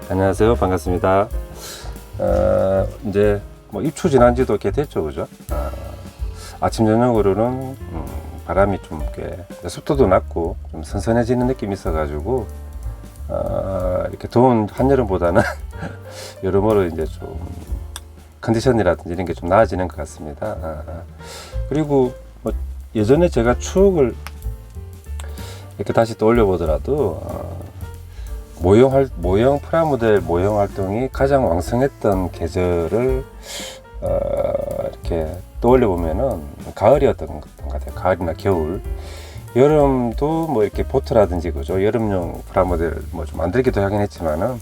안녕하세요. 반갑습니다. 이제 뭐 입추 지난 지도 꽤 됐죠, 그죠? 아침 저녁으로는 바람이 좀 꽤 습도도 낮고 좀 선선해지는 느낌이 있어가지고 이렇게 더운 한여름보다는 여러모로 이제 좀 컨디션이라든지 이런 게 좀 나아지는 것 같습니다. 그리고 뭐 예전에 제가 추억을 이렇게 다시 떠올려 보더라도 모형 프라모델 모형 활동이 가장 왕성했던 계절을 이렇게 떠올려 보면은 가을이었던 것 같아요. 가을이나 겨울. 여름도 뭐 이렇게 보트라든지 그죠. 여름용 프라모델 뭐 좀 만들기도 하긴 했지만은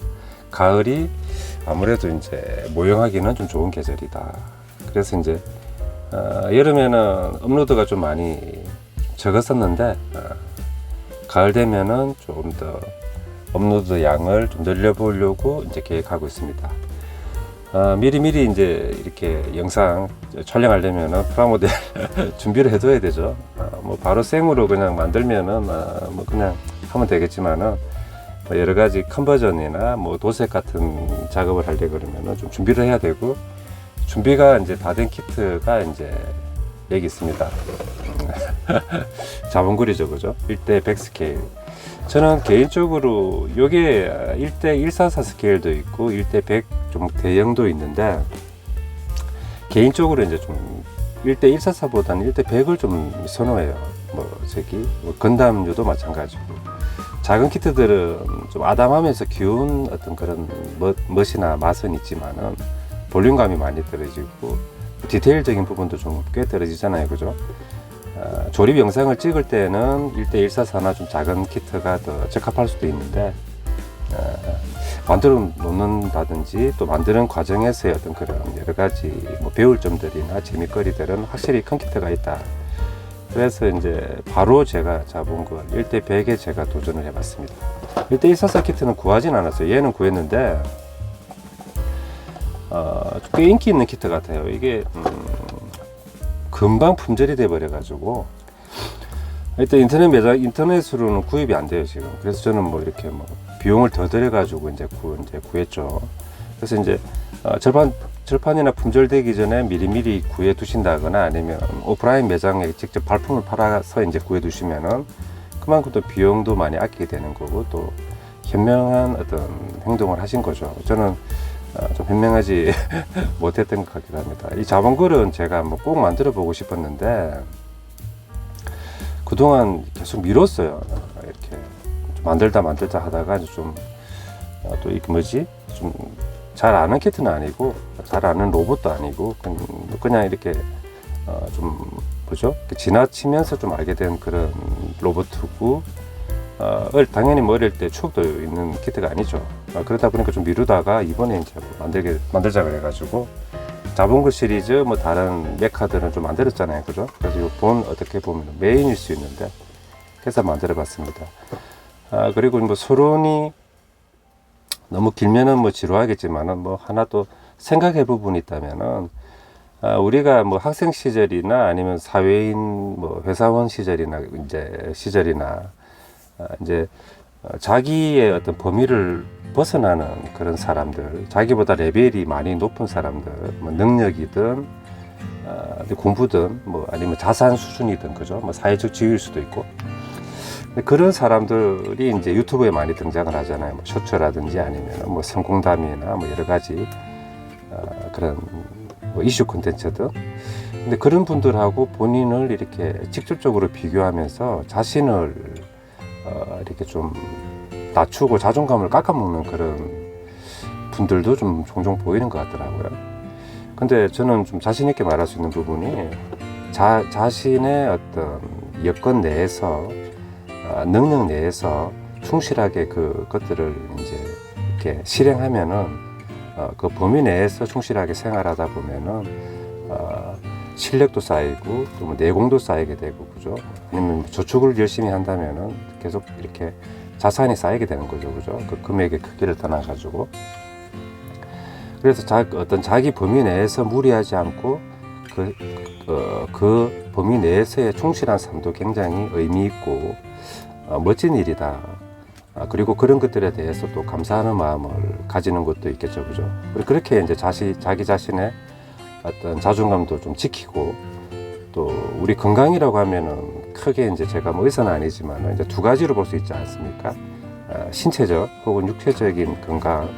가을이 아무래도 이제 모형하기는 좀 좋은 계절이다. 그래서 이제 여름에는 업로드가 좀 많이 적었었는데 가을 되면은 조금 더 업로드 양을 좀 늘려보려고 이제 계획하고 있습니다. 미리미리 이제 이렇게 영상 촬영하려면은 프라모델 준비를 해둬야 되죠. 뭐 바로 생으로 그냥 만들면은 뭐 그냥 하면 되겠지만은 뭐 여러 가지 컨버전이나 뭐 도색 같은 작업을 하려 그러면은 좀 준비를 해야 되고, 준비가 이제 다 된 키트가 이제 여기 있습니다. 자본글이죠, 그죠? 1대 100 스케일. 저는 개인적으로 요게 1대 144 스케일도 있고 1대 100 좀 대형도 있는데, 개인적으로 이제 좀 1대 144보다는 1대 100을 좀 선호해요. 뭐 건담류도 마찬가지고, 작은 키트들은 좀 아담하면서 귀여운 어떤 그런 멋이나 맛은 있지만은 볼륨감이 많이 떨어지고 디테일적인 부분도 좀 꽤 떨어지잖아요, 그죠? 조립 영상을 찍을 때는 1대 144나 좀 작은 키트가 더 적합할 수도 있는데, 만들어 놓는다든지 또 만드는 과정에서의 어떤 그런 여러 가지 뭐 배울 점들이나 재미거리들은 확실히 큰 키트가 있다. 그래서 이제 바로 제가 잡은 걸 1대 100에 제가 도전을 해봤습니다. 1대 144 키트는 구하진 않았어요. 얘는 구했는데 꽤 인기 있는 키트 같아요. 이게 금방 품절이 돼 버려 가지고 일단 인터넷으로는 구입이 안 돼요 지금. 그래서 저는 뭐 이렇게 뭐 비용을 더 들여 가지고 이제 구했죠. 그래서 이제 절판이나 품절되기 전에 미리미리 구해 두신다거나 아니면 오프라인 매장에 직접 발품을 팔아서 이제 구해 두시면은 그만큼 또 비용도 많이 아끼게 되는 거고, 또 현명한 어떤 행동을 하신 거죠. 저는 좀 현명하지 못했던 것 같기도 합니다. 이 자본글은 제가 한번 꼭 만들어 보고 싶었는데 그동안 계속 미뤘어요. 이렇게 좀 만들다 하다가 좀 또 이게 뭐지? 좀 잘 아는 키트는 아니고 잘 아는 로봇도 아니고 그냥 이렇게 좀 뭐죠? 지나치면서 좀 알게 된 그런 로봇이고, 당연히 뭐 어릴 때 추억도 있는 키트가 아니죠. 그러다 보니까 좀 미루다가 이번에 이제 만들자 그래가지고 자본글 시리즈 뭐 다른 메카들은 좀 만들었잖아요, 그죠? 그래서 이 어떻게 보면 메인일 수 있는데 해서 만들어봤습니다. 그리고 뭐 서론이 너무 길면은 뭐 지루하겠지만은 뭐 하나 또 생각해 부분이 있다면은 우리가 뭐 학생 시절이나 아니면 사회인 뭐 회사원 시절이나 이제 자기의 어떤 범위를 벗어나는 그런 사람들, 자기보다 레벨이 많이 높은 사람들, 뭐 능력이든 공부든 뭐 아니면 자산 수준이든 그죠? 뭐 사회적 지위일 수도 있고, 그런 사람들이 이제 유튜브에 많이 등장을 하잖아요. 뭐 쇼츠라든지 아니면 뭐 성공담이나 뭐 여러 가지 그런 뭐 이슈 콘텐츠들. 근데 그런 분들하고 본인을 이렇게 직접적으로 비교하면서 자신을 이렇게 좀 낮추고 자존감을 깎아먹는 그런 분들도 좀 종종 보이는 것 같더라고요. 근데 저는 좀 자신 있게 말할 수 있는 부분이 자신의 어떤 여건 내에서 능력 내에서 충실하게 그것들을 이제 이렇게 실행하면은 그 범위 내에서 충실하게 생활하다 보면은 실력도 쌓이고 또 뭐 내공도 쌓이게 되고 그죠? 아니면 저축을 열심히 한다면은 계속 이렇게 자산이 쌓이게 되는 거죠, 그죠? 그 금액의 크기를 떠나 가지고. 그래서 어떤 자기 범위 내에서 무리하지 않고 그 범위 내에서의 충실한 삶도 굉장히 의미 있고 멋진 일이다. 그리고 그런 것들에 대해서 또 감사하는 마음을 가지는 것도 있겠죠, 그죠? 그렇게 이제 자기 자신의 어떤 자존감도 좀 지키고, 또 우리 건강이라고 하면은 크게 이제 제가 뭐 의사는 아니지만 이제 두 가지로 볼 수 있지 않습니까? 신체적 혹은 육체적인 건강,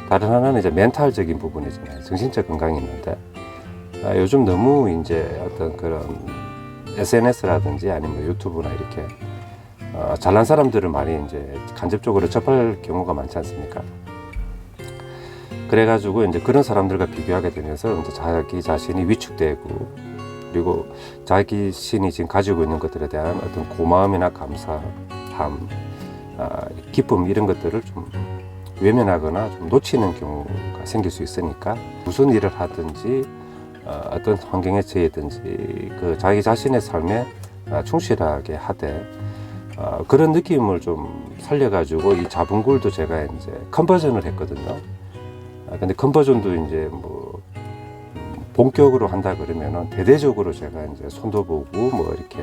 다른 하나는 이제 멘탈적인 부분이잖아요. 정신적 건강이 있는데, 요즘 너무 이제 어떤 그런 SNS라든지 아니면 유튜브나 이렇게 잘난 사람들을 많이 이제 간접적으로 접할 경우가 많지 않습니까? 그래가지고 이제 그런 사람들과 비교하게 되면서 이제 자기 자신이 위축되고, 그리고 자기 신이 지금 가지고 있는 것들에 대한 어떤 고마움이나 감사함, 기쁨 이런 것들을 좀 외면하거나 좀 놓치는 경우가 생길 수 있으니까, 무슨 일을 하든지 어떤 환경에 처해든지 그 자기 자신의 삶에 충실하게 하되, 그런 느낌을 좀 살려가지고 이 자분굴도 제가 이제 컨버전을 했거든요. 근데 컨버전도 이제 뭐 본격으로 한다 그러면은 대대적으로 제가 이제 손도 보고 뭐 이렇게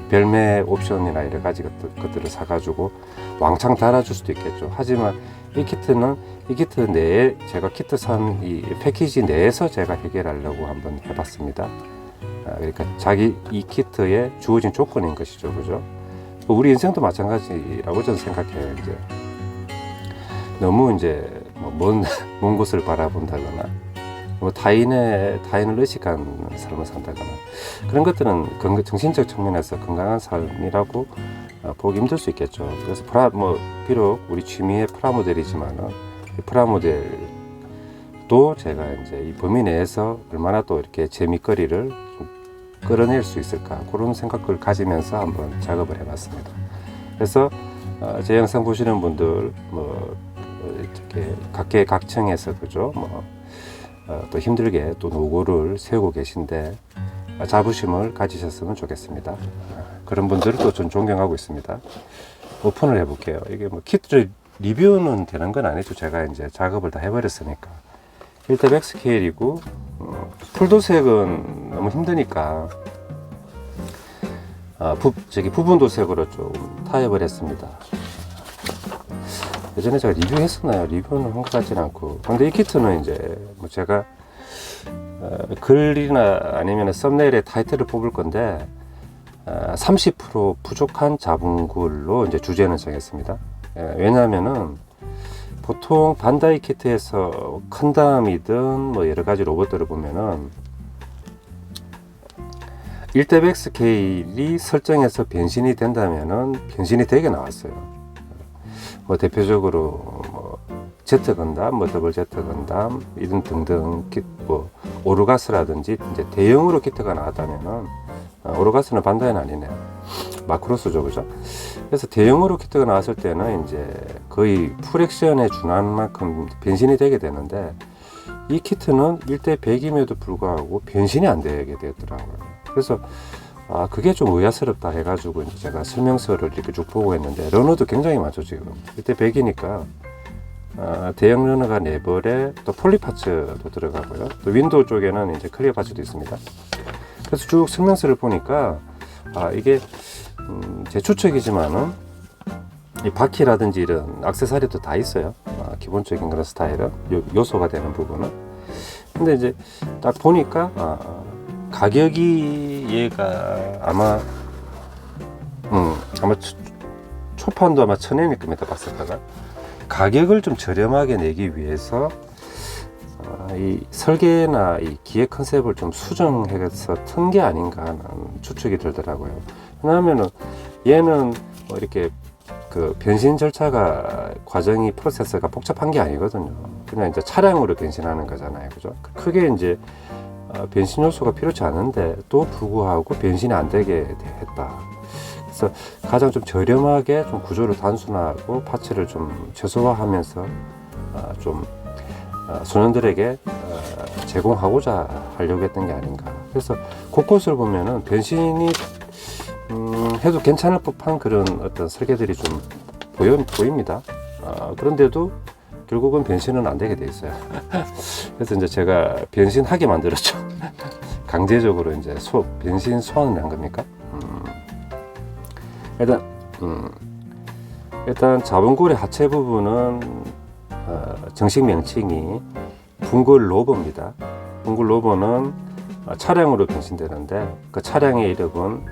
별매 옵션이나 여러 가지 것들을 사가지고 왕창 달아줄 수도 있겠죠. 하지만 이 키트 내에 제가 키트 산 이 패키지 내에서 제가 해결하려고 한번 해봤습니다. 그러니까 자기 이 키트에 주어진 조건인 것이죠, 그죠? 우리 인생도 마찬가지라고 저는 생각해요. 이제 너무 이제 먼 곳을 바라본다거나, 뭐 타인을 의식한 삶을 산다거나, 그런 것들은 정신적 측면에서 건강한 삶이라고 보기 힘들 수 있겠죠. 그래서 비록 우리 취미의 프라모델이지만은, 이 프라모델도 제가 이제 이 범위 내에서 얼마나 또 이렇게 재미거리를 좀 끌어낼 수 있을까, 그런 생각을 가지면서 한번 작업을 해봤습니다. 그래서 제 영상 보시는 분들 이렇게 각층에서 그죠, 또 힘들게 또 노고를 세우고 계신데 자부심을 가지셨으면 좋겠습니다. 그런 분들을 또 전 존경하고 있습니다. 오픈을 해볼게요. 이게 키트 리뷰는 되는 건 아니죠. 제가 이제 작업을 다 해버렸으니까. 1대100 스케일이고, 풀도색은 너무 힘드니까 부분 도색으로 좀 타협을 했습니다. 예전에 제가 리뷰했었나요? 리뷰는 한 것 같진 않고. 근데 이 키트는 이제 제가 글이나 아니면 썸네일에 타이틀을 뽑을 건데 30% 부족한 자분굴로 이제 주제는 정했습니다. 왜냐하면은 보통 반다이 키트에서 컨담이든 여러 가지 로봇들을 보면은 1대100 스케일이 설정해서 변신이 된다면은 변신이 되게 나왔어요. 대표적으로 Z 건담, 더블 Z 건담 이런 등등 오르가스라든지 이제 대형으로 키트가 나왔다면은, 오르가스는 반다이는 아니네요. 마크로스죠, 그죠? 그래서 대형으로 키트가 나왔을 때는 이제 거의 풀액션에 준하는 만큼 변신이 되게 되는데, 이 키트는 1대100임에도 불구하고 변신이 안 되게 되더라고요. 그래서 그게 좀 의아스럽다 해가지고 이제 제가 설명서를 이렇게 쭉 보고 했는데, 러너도 굉장히 많죠. 지금 1대100이니까 대형 러너가 4벌에 또 폴리파츠도 들어가고요. 또 윈도우 쪽에는 이제 클리어 파츠도 있습니다. 그래서 쭉 설명서를 보니까 이게 제 추측이지만은 이 바퀴라든지 이런 액세서리도 다 있어요. 기본적인 그런 스타일은 요소가 되는 부분은. 근데 이제 딱 보니까 가격이 얘가 아마 초판도 아마 1000엔일 겁니다. 박스가가. 가격을 좀 저렴하게 내기 위해서 이 설계나 이 기획 컨셉을 좀 수정해서 튼 게 아닌가 하는 추측이 들더라고요. 왜냐하면은 얘는 이렇게 그 변신 절차가 과정이 프로세스가 복잡한 게 아니거든요. 그냥 이제 차량으로 변신하는 거잖아요, 그죠? 크게 이제 변신 요소가 필요치 않은데 또 불구하고 변신이 안 되게 했다. 그래서 가장 좀 저렴하게 좀 구조를 단순하고 파츠를 좀 최소화하면서 좀 소년들에게 제공하고자 하려고 했던 게 아닌가. 그래서 곳곳을 보면은 변신이 해도 괜찮을 법한 그런 어떤 설계들이 좀 보입니다. 그런데도 결국은 변신은 안 되게 돼 있어요. 그래서 이제 제가 변신하게 만들었죠. 강제적으로 이제 변신 소환을 한 겁니까? 일단 일단 자분굴의 하체 부분은 정식 명칭이 붕굴 로버입니다. 붕굴 로버는 차량으로 변신되는데 그 차량의 이름은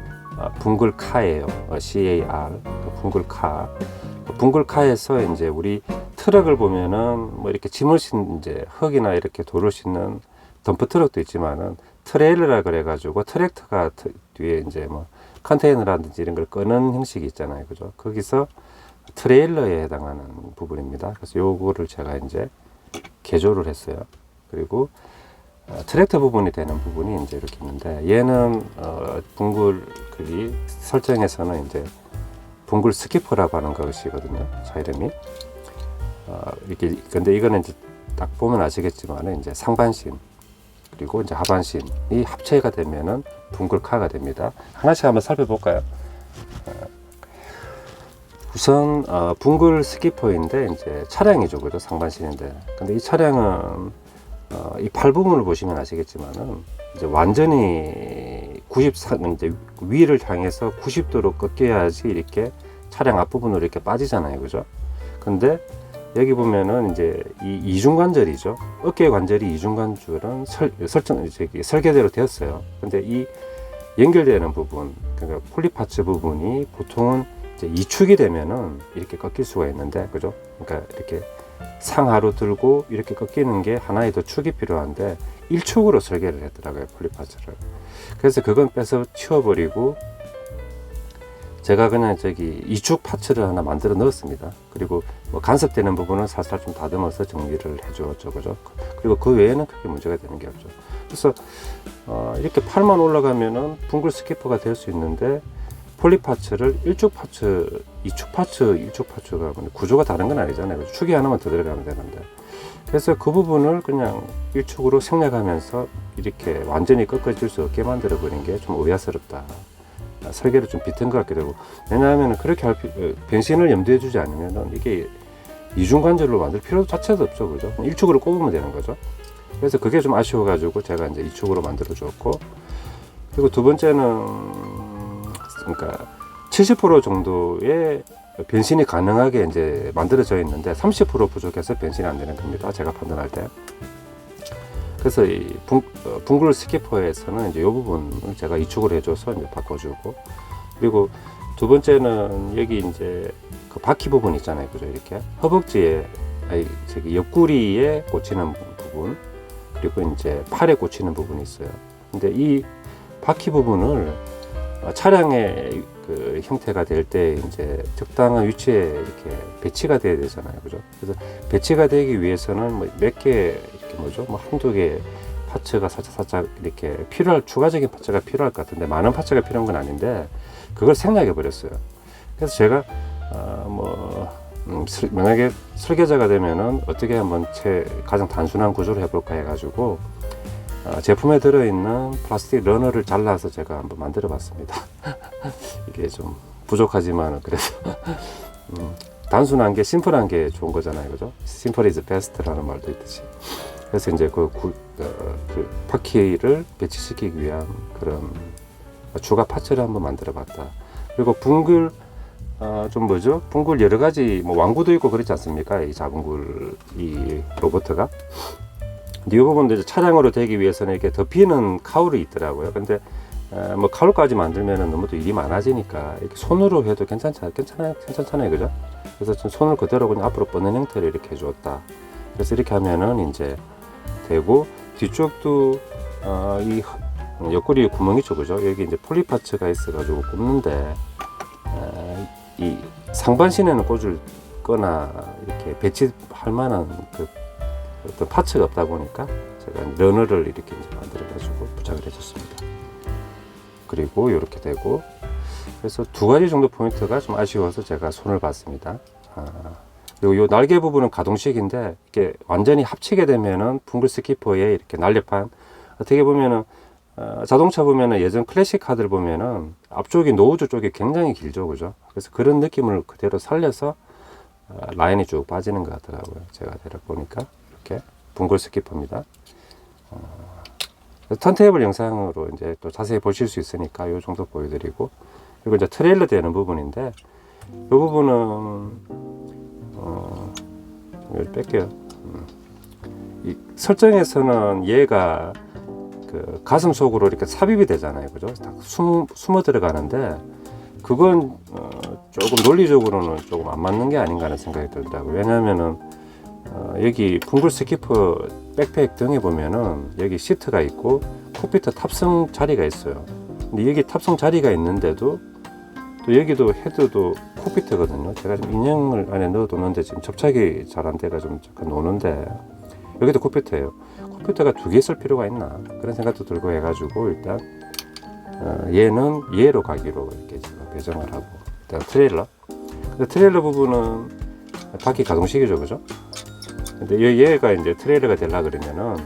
붕굴카예요. CAR, 붕굴카. 붕굴카에서 이제 우리 트럭을 보면은 뭐 이렇게 짐을 싣는 이제 흙이나 이렇게 돌을 싣는 덤프 트럭도 있지만은 트레일러라 그래가지고 트랙터가 뒤에 이제 뭐 컨테이너라든지 이런 걸 끄는 형식이 있잖아요, 그죠? 거기서 트레일러에 해당하는 부분입니다. 그래서 요거를 제가 이제 개조를 했어요. 그리고 트랙터 부분이 되는 부분이 이제 이렇게 있는데 얘는 붕굴이 설정에서는 이제 붕굴 스키퍼라고 하는 것이거든요. 자 이름이 이렇게 근데 이거는 이제 딱 보면 아시겠지만은 이제 상반신 그리고 이제 하반신이 합체가 되면은 붕굴카가 됩니다. 하나씩 한번 살펴볼까요? 우선 붕굴 스키퍼인데 이제 차량이죠, 그죠? 상반신인데. 근데 이 차량은 이 팔 부분을 보시면 아시겠지만은 이제 완전히 94 이제 위를 향해서 90도로 꺾여야지 이렇게 차량 앞부분으로 이렇게 빠지잖아요, 그죠? 근데 여기 보면은 이제 이 이중관절이죠. 어깨 관절이 이중관절은 설계대로 되었어요. 근데 이 연결되는 부분, 그러니까 폴리파츠 부분이 보통은 이제 이축이 되면은 이렇게 꺾일 수가 있는데, 그죠? 그러니까 이렇게 상하로 들고 이렇게 꺾이는 게 하나의 더 축이 필요한데 1축으로 설계를 했더라고요, 폴리파츠를. 그래서 그건 빼서 치워버리고 제가 그냥 저기 이축 파츠를 하나 만들어 넣었습니다. 그리고 뭐 간섭되는 부분은 살살 좀 다듬어서 정리를 해주었죠, 그죠? 그리고 그 외에는 크게 문제가 되는 게 없죠. 그래서 이렇게 팔만 올라가면은 붕굴 스키퍼가 될 수 있는데 폴리파츠를 1축 파츠, 2축 파츠, 1축 파츠가 구조가 다른 건 아니잖아요. 그죠? 축이 하나만 더 들어가면 되는데. 그래서 그 부분을 그냥 1축으로 생략하면서 이렇게 완전히 꺾어질 수 없게 만들어 버린 게 좀 의아스럽다. 설계를 좀 비튼 것 같기도 하고, 왜냐하면 그렇게 변신을 염두에 두지 않으면 이게 이중관절로 만들 필요 자체도 없죠, 그죠? 1축으로 꼽으면 되는 거죠. 그래서 그게 좀 아쉬워가지고 제가 이제 2축으로 만들어 줬고, 그리고 두 번째는 그러니까 70% 정도의 변신이 가능하게 이제 만들어져 있는데 30% 부족해서 변신이 안 되는 겁니다, 제가 판단할 때. 그래서 이 붕굴 스키퍼에서는 이제 이 부분을 제가 이축을 해줘서 이제 바꿔주고, 그리고 두 번째는 여기 이제 그 바퀴 부분 있잖아요, 그죠? 이렇게 허벅지에 저기 옆구리에 꽂히는 부분, 그리고 이제 팔에 꽂히는 부분이 있어요. 근데 이 바퀴 부분을 차량의 그 형태가 될 때 이제 적당한 위치에 이렇게 배치가 돼야 되잖아요, 그죠? 그래서 배치가 되기 위해서는 뭐 몇 개 이렇게 뭐죠? 뭐 한두 개 파츠가 살짝 이렇게 추가적인 파츠가 필요할 것 같은데 많은 파츠가 필요한 건 아닌데 그걸 생략해 버렸어요. 그래서 제가 만약에 설계자가 되면은 어떻게 한번 가장 단순한 구조를 해볼까 해가지고 제품에 들어있는 플라스틱 러너를 잘라서 제가 한번 만들어 봤습니다. 이게 좀 부족하지만 그래서 단순한 게 심플한 게 좋은 거잖아요, 그죠? 심플 is best라는 말도 있듯이. 그래서 이제 그 바퀴를 배치시키기 위한 그런 추가 파츠를 한번 만들어 봤다. 그리고 붕굴 붕굴 여러 가지 뭐 왕구도 있고 그렇지 않습니까? 이 자분굴 이 로버트가. 이 부분도 이제 차량으로 되기 위해서는 이렇게 덮이는 카울이 있더라고요. 근데 뭐 카울까지 만들면은 너무 또 일이 많아지니까 이렇게 손으로 해도 괜찮잖아요, 그죠? 그래서 좀 손을 그대로 그냥 앞으로 뻗는 형태로 이렇게 해주었다. 그래서 이렇게 하면은 이제 되고, 뒤쪽도 이 옆구리 구멍이 있죠, 그죠? 여기 이제 폴리파츠가 있어가지고 꼽는데 이 상반신에는 꽂을 거나 이렇게 배치할 만한 그 어떤 파츠가 없다 보니까 제가 러너를 이렇게 이제 만들어 가지고 부착을 해줬습니다. 그리고 이렇게 되고, 그래서 두 가지 정도 포인트가 좀 아쉬워서 제가 손을 봤습니다. 그리고 이 날개 부분은 가동식인데 이게 완전히 합치게 되면은 붕굴 스키퍼에 이렇게 날렵한, 어떻게 보면은 자동차 보면은 예전 클래식 카들 보면은 앞쪽이 노우즈 쪽이 굉장히 길죠, 그죠? 그래서 그런 느낌을 그대로 살려서 라인이 쭉 빠지는 것 같더라고요, 제가 보니까. 이렇게 붕굴 스키퍼입니다. 턴테이블 영상으로 이제 또 자세히 보실 수 있으니까 이 정도 보여드리고, 그리고 이제 트레일러 되는 부분인데 이 부분은 여기 뺄게요. 이 설정에서는 얘가 그 가슴 속으로 이렇게 삽입이 되잖아요, 그죠? 숨어 들어가는데 그건 조금 논리적으로는 조금 안 맞는 게 아닌가 하는 생각이 들더라고요. 왜냐하면은 여기 붕굴 스키퍼 백팩 등에 보면은 여기 시트가 있고 콕피트 탑승 자리가 있어요. 근데 여기 탑승 자리가 있는데도 또 여기도 헤드도 콕피트거든요. 제가 좀 인형을 안에 넣어뒀는데 지금 접착이 잘 안 돼가 좀 잠깐 노는데 여기도 콕피트예요. 콕피트가 두 개 쓸 필요가 있나 그런 생각도 들고 해가지고 일단 얘는 얘로 가기로 이렇게 제가 배정을 하고 일단 트레일러. 근데 트레일러 부분은 바퀴 가동식이죠, 그죠? 근데 얘가 이제 트레일러가 되려 그러면은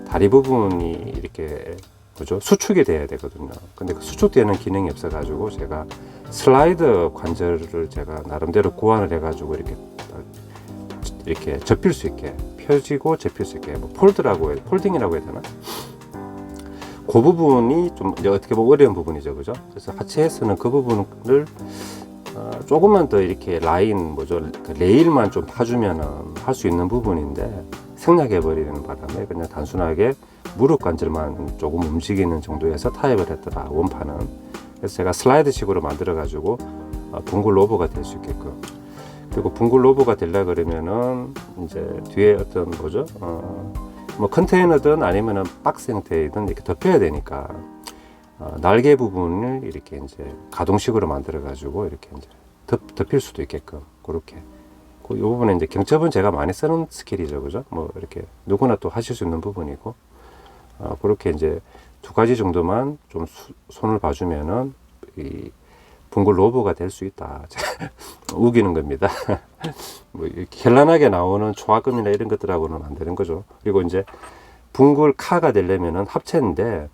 다리 부분이 이렇게 그죠? 수축이 돼야 되거든요. 근데 그 수축되는 기능이 없어가지고 제가 슬라이드 관절을 제가 나름대로 고안을 해가지고 이렇게 접힐 수 있게 펴지고 접힐 수 있게 뭐 폴딩이라고 해야 되나? 그 부분이 좀 이제 어떻게 보면 어려운 부분이죠, 그죠? 그래서 하체에서는 그 부분을 조금만 더 이렇게 라인 그 레일만 좀 파주면은 할 수 있는 부분인데 생략해 버리는 바람에 그냥 단순하게 무릎 관절만 조금 움직이는 정도에서 타협을 했더라, 원판은. 그래서 제가 슬라이드 식으로 만들어 가지고 붕굴 로버가 될 수 있게끔. 그리고 붕굴 로버가 되려 그러면은 이제 뒤에 어떤 뭐 컨테이너든 아니면은 박스 형태이든 이렇게 덮여야 되니까 날개 부분을 이렇게 이제 가동식으로 만들어 가지고 이렇게 이제 덮일 수도 있게끔 그렇게. 이 부분에 이제 경첩은 제가 많이 쓰는 스킬이죠, 그죠? 뭐 이렇게 누구나 또 하실 수 있는 부분이고 그렇게 이제 두 가지 정도만 좀 손을 봐주면은 이 붕굴 로버가 될 수 있다. 우기는 겁니다. 뭐 이렇게 현란하게 나오는 초합금이나 이런 것들하고는 안 되는 거죠. 그리고 이제 붕굴 카가 되려면은 합체인데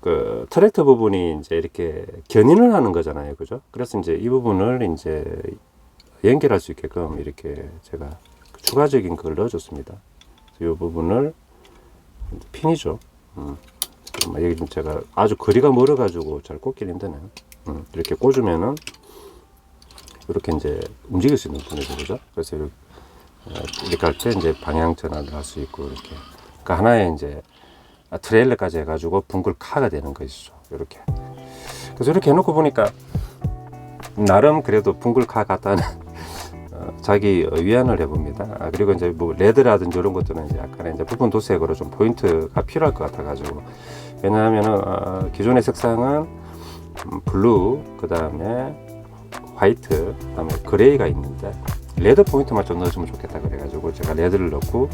그 트랙터 부분이 이제 이렇게 견인을 하는 거잖아요, 그죠? 그래서 이제 이 부분을 이제 연결할 수 있게끔 이렇게 제가 추가적인 걸 넣어줬습니다. 이 부분을 핀이죠. 여기 좀 제가 아주 거리가 멀어가지고 잘 꽂기는 힘드네요. 이렇게 꽂으면은 이렇게 이제 움직일 수 있는 부분이죠, 그죠? 그래서 이렇게 할 때 이제 방향 전환을 할 수 있고 이렇게. 그러니까 하나의 이제 트레일러까지 해가지고 붕굴 카가 되는 것이죠. 이렇게. 그래서 이렇게 해놓고 보니까 나름 그래도 붕굴 카 같다는 자기 위안을 해봅니다. 그리고 이제 뭐 레드라든지 이런 것들은 이제 약간의 이제 부분 도색으로 좀 포인트가 필요할 것 같아가지고. 왜냐하면은 기존의 색상은 블루, 그 다음에 화이트, 그 다음에 그레이가 있는데 레드 포인트만 좀 넣어주면 좋겠다 그래가지고 제가 레드를 넣고,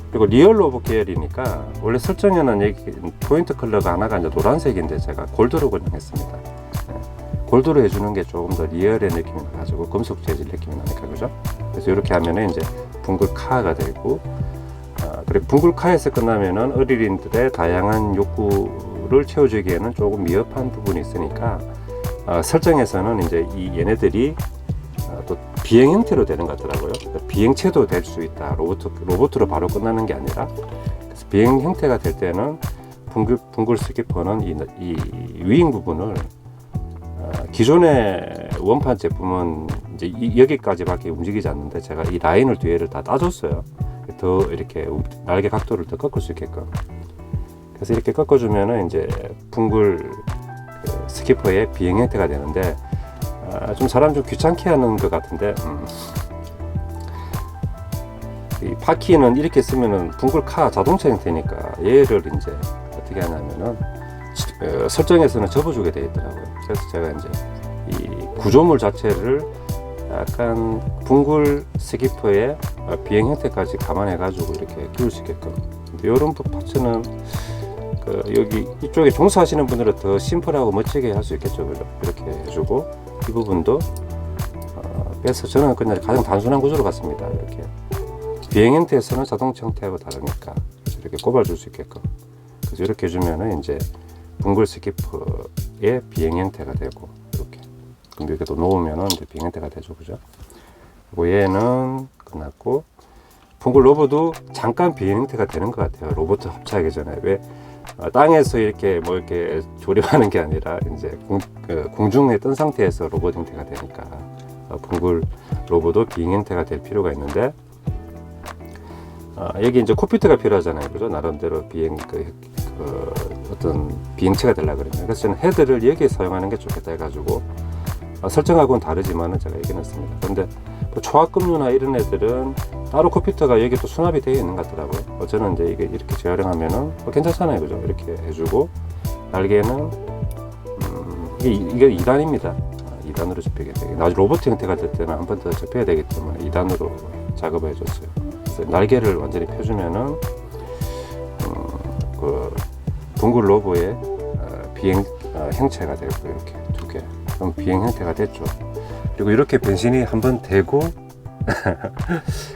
그리고 리얼 로봇 계열이니까 원래 설정에는 여기 포인트 컬러가 하나가 이제 노란색인데 제가 골드로 그냥 했습니다. 골드로 해주는 게 조금 더 리얼의 느낌이 나가지고 금속 재질 느낌이 나니까, 그죠? 그래서 이렇게 하면은 이제 붕굴 카가 되고, 그리고 붕굴 카에서 끝나면은 어린이들의 다양한 욕구를 채워주기에는 조금 미흡한 부분이 있으니까 설정에서는 이제 이 얘네들이 또 비행 형태로 되는 것 같더라고요. 비행체도 될 수 있다. 로봇으로 바로 끝나는 게 아니라. 그래서 비행 형태가 될 때는 붕굴 스키퍼는 이 윙 부분을 기존의 원판 제품은 이제 여기까지밖에 움직이지 않는데 제가 이 라인을 뒤에를 다 따줬어요. 더 이렇게 날개 각도를 더 꺾을 수 있게끔. 그래서 이렇게 꺾어주면은 이제 붕굴 스키퍼의 비행 형태가 되는데 좀 사람 좀 귀찮게 하는 것 같은데 이 바퀴는 이렇게 쓰면은 붕굴 카 자동차 형태니까 얘를 이제 어떻게 하냐면은 설정에서는 접어주게 되어 있더라고요. 그래서 제가 이제 이 구조물 자체를 약간 붕굴 스키퍼의 비행 형태까지 감안해 가지고 이렇게 끼울 수 있게끔. 이런 파츠는 여기 이쪽에 종사하시는 분들은 더 심플하고 멋지게 할 수 있겠죠, 그죠? 이렇게 해주고 이 부분도 빼서 저는 그냥 가장 단순한 구조로 갔습니다. 이렇게 비행 형태에서는 자동차 형태하고 다르니까 이렇게 꼽아줄 수 있게끔. 그래서 이렇게 해주면은 이제 붕굴 스키퍼의 비행 형태가 되고, 이렇게. 그럼 이렇게 또 놓으면은 이제 비행 형태가 되죠, 그죠? 그리고 얘는 끝났고, 붕굴 로봇도 잠깐 비행 형태가 되는 것 같아요. 로봇 합체하기 전에. 왜? 땅에서 이렇게 뭐 이렇게 조립하는 게 아니라 이제 공중에 뜬 상태에서 로봇 형태가 되니까 붕굴 로봇도 비행 형태가 될 필요가 있는데 여기 이제 컴퓨터가 필요하잖아요, 그죠? 나름대로 어떤 비행체가 되려 그러면. 그래서 저는 헤드를 여기에 사용하는 게 좋겠다 해가지고 설정하고는 다르지만은 제가 얘기했습니다. 그런데 뭐 초합급류나 이런 애들은 따로 컴퓨터가 여기 또 수납이 되어 있는 것 같더라고요. 저는 이제 이게 이렇게 재활용하면은 괜찮잖아요, 그죠? 이렇게 해주고 날개는 이게 2단입니다. 2단으로 접히게 되게. 나중에 로봇 형태가 될 때는 한 번 더 접혀야 되기 때문에 2단으로 작업을 해줬어요. 그래서 날개를 완전히 펴주면은 그 둥글 로봇의 비행 형체가 되고 이렇게 두 개. 그럼 비행 형태가 됐죠. 그리고 이렇게 변신이 한번 되고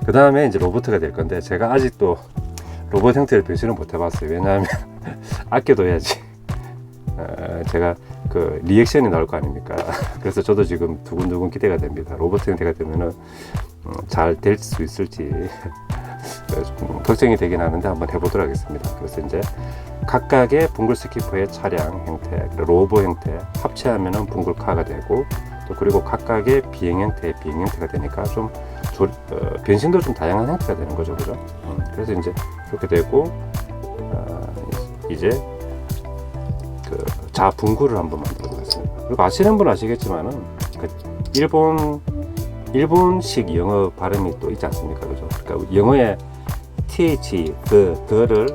그 다음에 이제 로봇가 될 건데 제가 아직도 로봇 형태를 변신을 못 해봤어요. 왜냐하면 아껴둬야지. 제가 그 리액션이 나올 거 아닙니까? 그래서 저도 지금 두근두근 기대가 됩니다. 로봇 형태가 되면은 잘 될 수 있을지 좀 걱정이 되긴 하는데 한번 해보도록 하겠습니다. 그래서 이제 각각의 붕글 스키퍼의 차량 형태, 로버 형태 합체하면은 붕글카가 되고 또 그리고 각각의 비행 형태가 되니까 좀 변신도 좀 다양한 형태가 되는 거죠, 그죠? 그래서 이제 그렇게 되고 이제 그 자붕굴을 한번 만들어 보겠습니다. 그리고 아시는 분 아시겠지만은 그 일본식 영어 발음이 또 있지 않습니까, 그죠? 그러니까 영어의 th를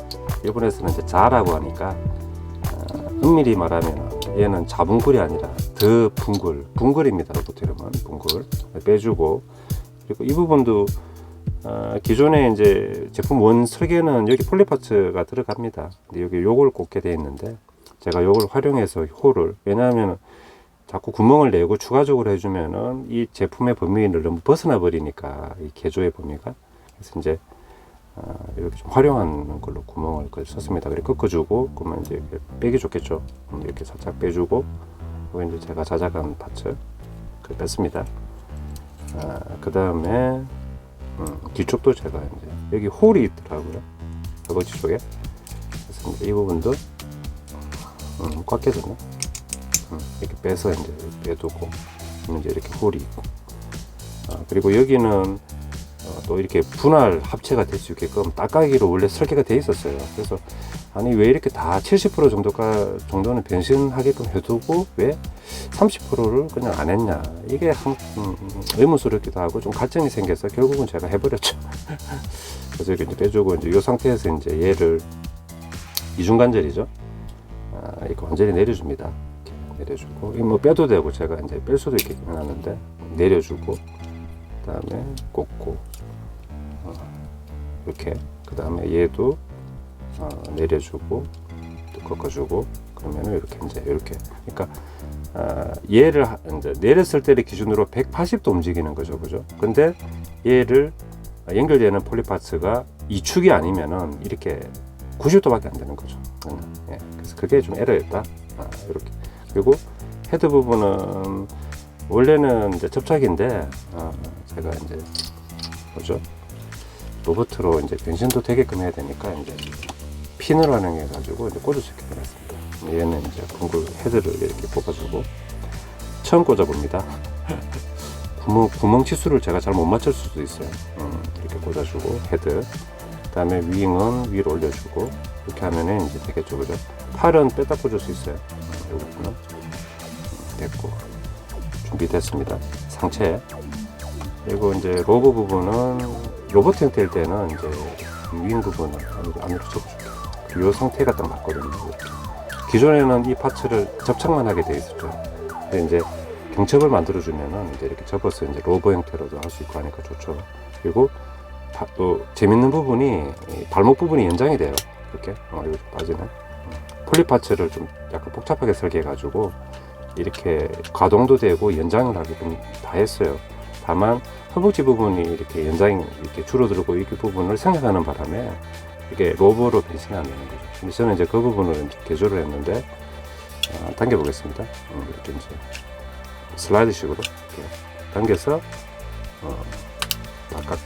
일본에서는 이제 자라고 하니까 엄밀히 말하면 얘는 자붕굴이 아니라 붕굴입니다. 로봇 이름은 붕굴 빼주고 그리고 이 부분도 기존에 이제 제품 원 설계는 여기 폴리파츠가 들어갑니다. 근데 여기 요걸 꽂게 되어 있는데 제가 요걸 활용해서 홀을 왜냐하면 자꾸 구멍을 내고 추가적으로 해주면은 이 제품의 범위를 너무 벗어나 버리니까 이 개조의 범위가 그래서 이제 이렇게 좀 활용하는 걸로 구멍을 썼습니다. 그리고 꺾어주고 그러면 이제 빼기 좋겠죠. 이렇게 살짝 빼주고 그리고 이제 제가 자작한 파츠 뺐습니다. 그 다음에 뒤쪽도 제가 이제 여기 홀이 있더라고요. 허벅지 쪽에 그래서 이 부분도 꽉 깨졌네. 이렇게 빼서 이제 빼두고 이제 이렇게 홀이 있고 그리고 여기는 또 이렇게 분할 합체가 될 수 있게끔 따까기로 원래 설계가 돼 있었어요. 그래서 아니 왜 이렇게 다 70% 정도는 변신하게끔 해두고 왜 30%를 그냥 안 했냐 이게 의문스럽기도 하고 좀 갈증이 생겨서 결국은 제가 해버렸죠. 그래서 이렇게 이제 빼주고 이제 이 상태에서 이제 얘를 이중관절이죠. 이거 완전히 내려줍니다. 내려주고 이 뭐 빼도 되고 제가 이제 뺄 수도 있겠긴 하는데 내려주고 그 다음에 꽂고 이렇게 그 다음에 얘도 내려주고 또 꺾어주고 그러면은 이렇게 이제 이렇게 그러니까 얘를 이제 내렸을 때를 기준으로 180도 움직이는 거죠, 그죠? 근데 얘를 연결되는 폴리파츠가 이 축이 아니면은 이렇게 90도밖에 안 되는 거죠. 예, 그래서 그게 좀 에러였다. 이렇게 그리고 헤드 부분은 원래는 이제 접착인데 제가 이제 뭐죠? 로봇으로 이제 변신도 되게끔 해야 되니까 이제 핀을 활용해 가지고 이제 꽂을 수 있게 해놨습니다. 얘는 이제 붕굴 헤드를 이렇게 꼽아주고 처음 꽂아봅니다. 구멍 치수를 제가 잘 못 맞출 수도 있어요. 이렇게 꽂아주고 헤드 그 다음에 윙은 위로 올려주고 이렇게 하면은 이제 되겠죠, 그죠? 팔은 뺐다 꽂을 수 있어요. 이 부분은 됐고 준비됐습니다. 상체 그리고 이제 로브 부분은 로봇 형태일 때는 이제 윙 부분을 안으로 접어줄게요. 이 상태가 딱 맞거든요. 기존에는 이 파츠를 접착만 하게 돼 있었죠. 근데 이제 경첩을 만들어 주면은 이제 이렇게 접어서 이제 로버 형태로도 할 수 있고 하니까 좋죠. 그리고 또 재밌는 부분이 발목 부분이 연장이 돼요. 이렇게 이거 빠지는 폴리파츠를 좀 약간 복잡하게 설계해 가지고 이렇게 가동도 되고 연장을 하게끔 다 했어요. 다만 허벅지 부분이 이렇게 연장이 이렇게 줄어들고 이 부분을 생각하는 바람에 이게 로버로 변신이 안 되는 거죠. 근데 저는 이제 그 부분을 이제 개조를 했는데 당겨 보겠습니다. 이렇게 이제 슬라이드식으로 이렇게 당겨서 아까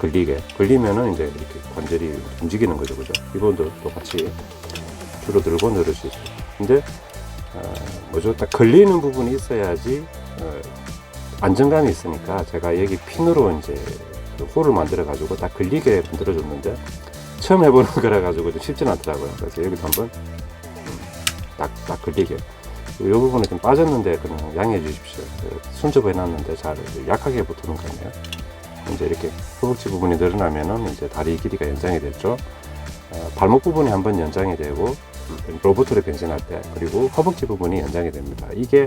걸리면은 이제 이렇게 관절이 움직이는 거죠, 그죠? 이 부분도 똑같이 줄어들고 늘을 수 있죠. 근데 뭐죠? 딱 걸리는 부분이 있어야지 안정감이 있으니까 제가 여기 핀으로 이제 홀을 만들어 가지고 딱 걸리게 만들어 줬는데 처음 해보는 거라 가지고 좀 쉽지는 않더라고요. 그래서 여기도 한번 딱 걸리게. 이 부분은 좀 빠졌는데 그냥 양해해 주십시오. 순접해 놨는데 잘 약하게 붙는 거 같네요. 이제 이렇게 허벅지 부분이 늘어나면은 이제 다리 길이가 연장이 됐죠. 발목 부분이 한번 연장이 되고 로봇으로 변신할 때, 그리고 허벅지 부분이 연장이 됩니다. 이게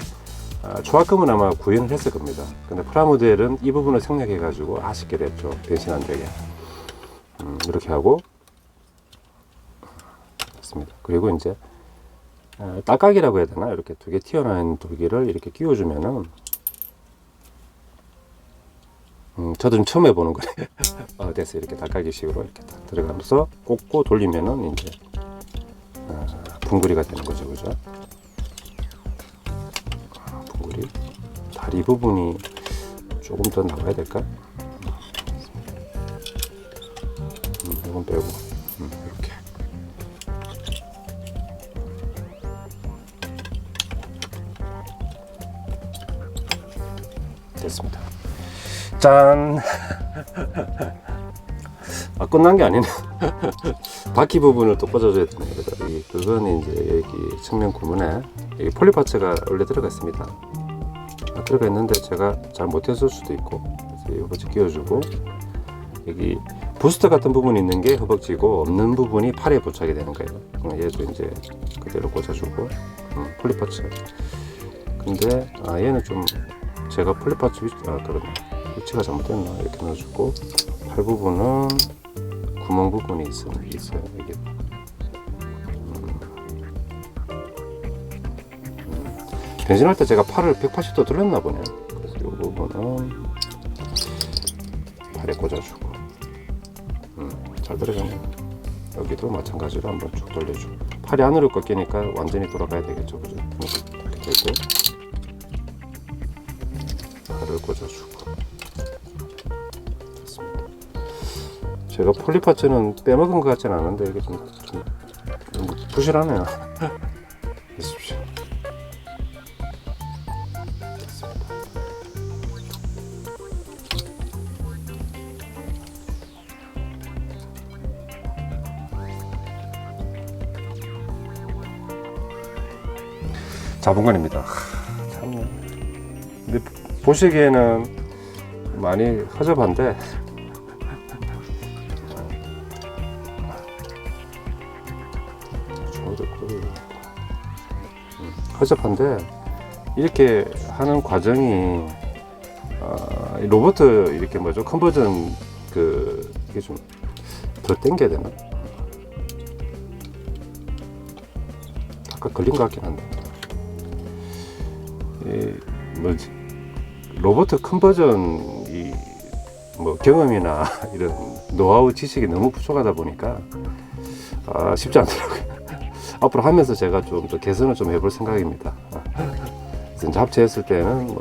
초합금은 아마 구현을 했을 겁니다. 근데 프라모델은 이 부분을 생략해 가지고 아쉽게 됐죠. 변신 안 되게. 이렇게 하고 됐습니다. 그리고 이제 딸깍이라고 해야 되나, 이렇게 두 개 튀어나온 돌기를 이렇게 끼워주면은 저도 좀 처음 해보는 거예요. 됐어요. 이렇게 딸깍이 식으로 이렇게 딱 들어가면서 꽂고 돌리면은 이제 붕구리가 되는 거죠, 그죠? 붕구리. 다리 부분이 조금 더 나와야 될까? 이건 빼고 이렇게. 됐습니다. 짠! 끝난 게 아니네. 바퀴 부분을 또 꽂아줘야 되네. 그래서 그건 이제 여기 측면 구문에 여기 폴리파츠가 원래 들어가 있습니다. 들어가 있는데 제가 잘 못했을 수도 있고, 그래서 허벅지 끼워주고, 여기 부스터 같은 부분이 있는 게 허벅지고 없는 부분이 팔에 부착이 되는 거예요. 얘도 이제 그대로 꽂아주고, 폴리파츠. 근데 얘는 좀 제가 폴리파츠 그러네. 위치가 잘못됐나? 이렇게 넣어주고, 팔 부분은 구멍 부분이 있어요. 이게. 변신할 때 제가 팔을 180도 돌렸나 보네요. 그래서 이 부분은 팔에 꽂아주고, 잘 들어가네요. 여기도 마찬가지로 한번 쭉 돌려주고, 팔이 안으로 꺾이니까 완전히 돌아가야 되겠죠, 그죠? 이렇게 되고, 팔을 꽂아주고. 됐습니다. 제가 폴리파츠는 빼먹은 것 같지는 않은데 이게 좀 부실하네요. 보십시오. 됐습니다. 자본관입니다. 참네. 근데 보시기에는 많이 허접한데 이렇게 하는 과정이 로봇 이렇게 뭐죠, 컨버전 이게 좀 더 당겨야 되나? 아까 걸린 것 같긴 한데 뭐지, 로봇 컨버전 경험이나 이런 노하우 지식이 너무 부족하다 보니까 쉽지 않더라고요. 앞으로 하면서 제가 좀 더 개선을 좀 해볼 생각입니다. 그래서 이제 합체했을 때는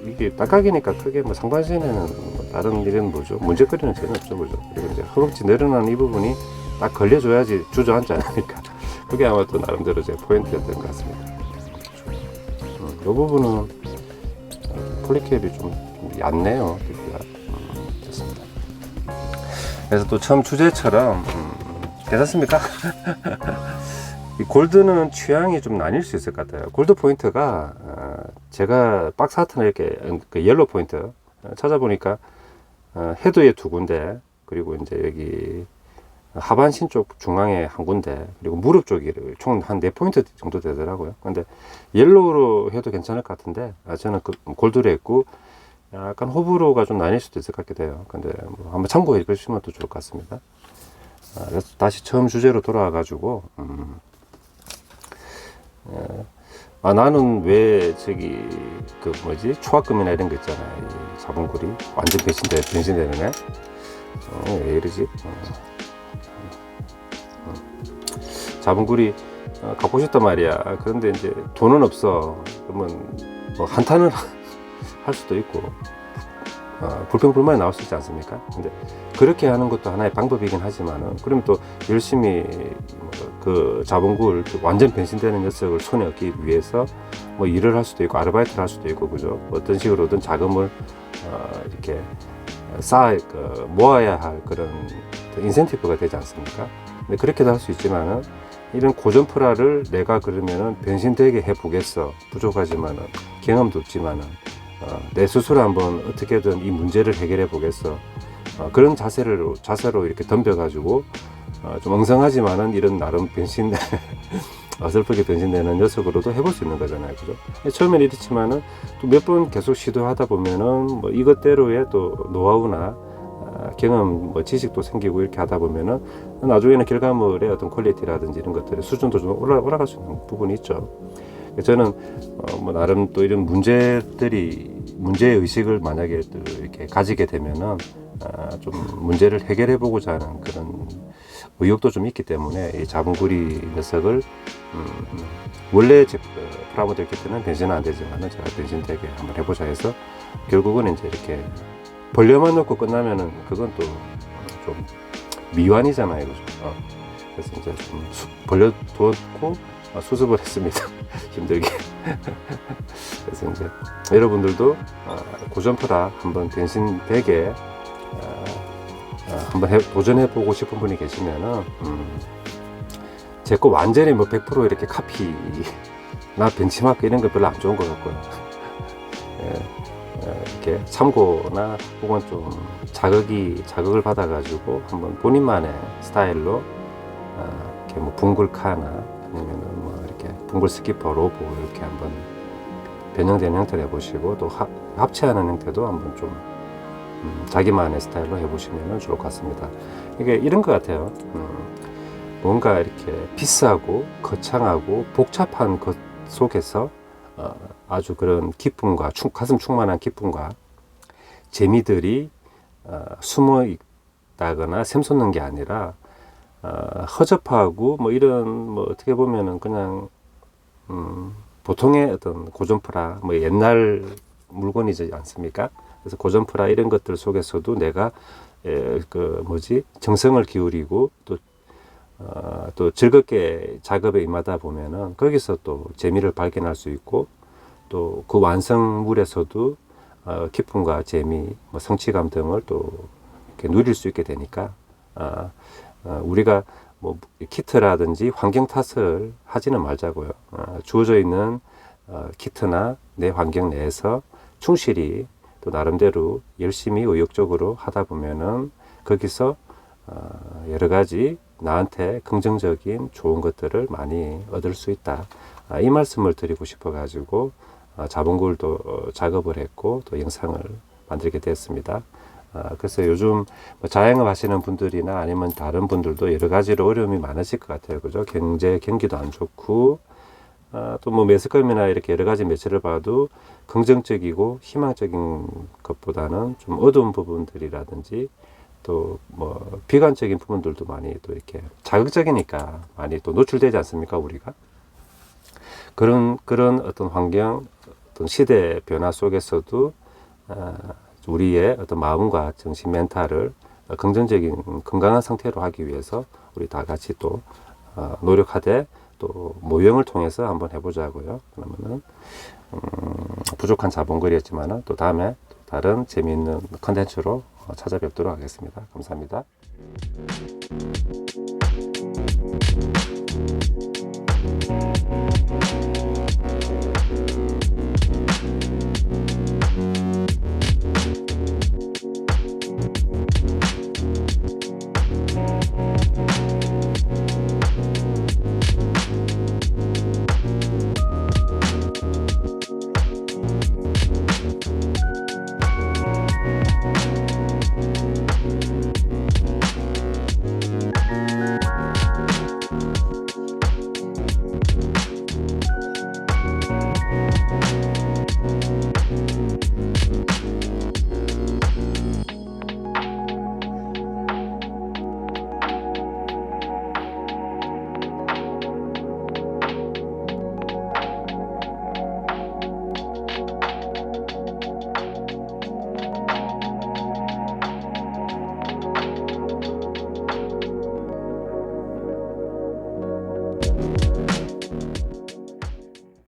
이게 딸깍이니까 크게 상반신에는 다른 일은 문제거리는 전혀 없죠, 그죠? 그리고 이제 허벅지 내려가는 이 부분이 딱 걸려줘야지 주저앉지 않으니까 그게 아마 또 나름대로 제 포인트였던 것 같습니다. 이 부분은 폴리캡이 좀 얕네요. 됐습니다. 그래서 또 처음 주제처럼 괜찮습니까? 이 골드는 취향이 좀 나뉠 수 있을 것 같아요. 골드 포인트가 제가 박스 하트나 이렇게 옐로 포인트 찾아보니까 헤드에 2군데, 그리고 이제 여기 하반신 쪽 중앙에 1군데, 그리고 무릎 쪽이 총 한 4포인트 정도 되더라고요. 근데 옐로우로 해도 괜찮을 것 같은데 저는 골드로 했고, 약간 호불호가 좀 나뉠 수도 있을 것 같기도 해요. 근데 한번 참고해 보시면 또 좋을 것 같습니다. 그래서 다시 처음 주제로 돌아와 가지고 나는 왜 초합금이나 이런 거 있잖아요, 이 자본골이 완전 변신되는 애, 왜 이러지? 자본골이 갖고 싶단 말이야. 그런데 이제 돈은 없어. 그러면 한탄을 할 수도 있고 불평불만이 나올 수 있지 않습니까? 근데 그렇게 하는 것도 하나의 방법이긴 하지만은, 그럼 또 열심히 그 자본굴 완전 변신되는 녀석을 손에 얻기 위해서 일을 할 수도 있고 아르바이트를 할 수도 있고, 그죠? 어떤 식으로든 자금을 이렇게 모아야 할 그런 인센티브가 되지 않습니까? 근데 그렇게도 할 수 있지만은 이런 고전프라를 내가 그러면은 변신되게 해보겠어. 부족하지만은 경험도 없지만은 내 스스로 한번 어떻게든 이 문제를 해결해 보겠어. 그런 자세로 이렇게 덤벼가지고 좀 엉성하지만은 이런 나름 변신 어설프게 변신되는 녀석으로도 해볼 수 있는 거잖아요, 그죠? 처음엔 이렇지만은 또 몇 번 계속 시도하다 보면은 뭐 이것대로의 또 노하우나 경험, 뭐 지식도 생기고 이렇게 하다 보면은 나중에는 결과물의 어떤 퀄리티라든지 이런 것들의 수준도 좀 올라갈 수 있는 부분이 있죠. 저는 뭐 나름 또 이런 문제 의식을 만약에 또 이렇게 가지게 되면은 좀 문제를 해결해 보고자 하는 그런 의욕도 좀 있기 때문에 이 자본구리 녀석을 원래 프라모델 키트는 변신은 안 되지만은 제가 변신되게 한번 해보자 해서 결국은 이제 이렇게 벌려만 놓고 끝나면은 그건 또 좀 미완이잖아요, 그죠? 그래서 이제 좀 벌려두었고 수습을 했습니다. 힘들게. 그래서 이제 여러분들도 고전프라 한번 변신되게 한번 도전해보고 싶은 분이 계시면은 제 거 완전히 뭐 100% 이렇게 카피나 벤치마크 이런 거 별로 안 좋은 것 같고요. 이렇게 참고나 혹은 좀 자극을 받아가지고 한번 본인만의 스타일로 이렇게 뭐 붕글 카나 아니면은 뭐 이렇게 붕글 스키퍼 로보 이렇게 한번 변형된 형태를 해보시고 또 합체하는 형태도 한번 좀 자기만의 스타일로 해보시면 좋을 것 같습니다. 이게 이런 것 같아요. 뭔가 이렇게 비싸고 거창하고 복잡한 것 속에서 아주 그런 기쁨과 가슴 충만한 기쁨과 재미들이 숨어 있다거나 샘솟는 게 아니라 허접하고 뭐 이런 뭐 어떻게 보면은 그냥 보통의 어떤 고전프라 뭐 옛날 물건이지 않습니까? 그래서 고전프라 이런 것들 속에서도 내가 정성을 기울이고 또 즐겁게 작업에 임하다 보면은 거기서 또 재미를 발견할 수 있고 또 그 완성물에서도 기쁨과 재미, 뭐 성취감 등을 또 이렇게 누릴 수 있게 되니까 우리가 뭐 키트라든지 환경 탓을 하지는 말자고요. 주어져 있는 키트나 내 환경 내에서 충실히 또 나름대로 열심히 의욕적으로 하다 보면은 거기서 여러 가지 나한테 긍정적인 좋은 것들을 많이 얻을 수 있다. 이 말씀을 드리고 싶어 가지고 자본굴도 작업을 했고 또 영상을 만들게 되었습니다. 그래서 요즘 자영업 하시는 분들이나 아니면 다른 분들도 여러 가지로 어려움이 많으실 것 같아요. 그죠? 경기도 안 좋고 또 뭐 매스컴이나 이렇게 여러 가지 매체를 봐도 긍정적이고 희망적인 것보다는 좀 어두운 부분들이라든지 또 뭐 비관적인 부분들도 많이 또 이렇게 자극적이니까 많이 또 노출되지 않습니까, 우리가? 그런 어떤 환경, 어떤 시대 변화 속에서도 우리의 어떤 마음과 정신 멘탈을 긍정적인 건강한 상태로 하기 위해서 우리 다 같이 또 노력하되 또 모형을 통해서 한번 해보자고요. 그러면은 부족한 자본글이었지만은 또 다음에 또 다른 재미있는 컨텐츠로 찾아뵙도록 하겠습니다. 감사합니다.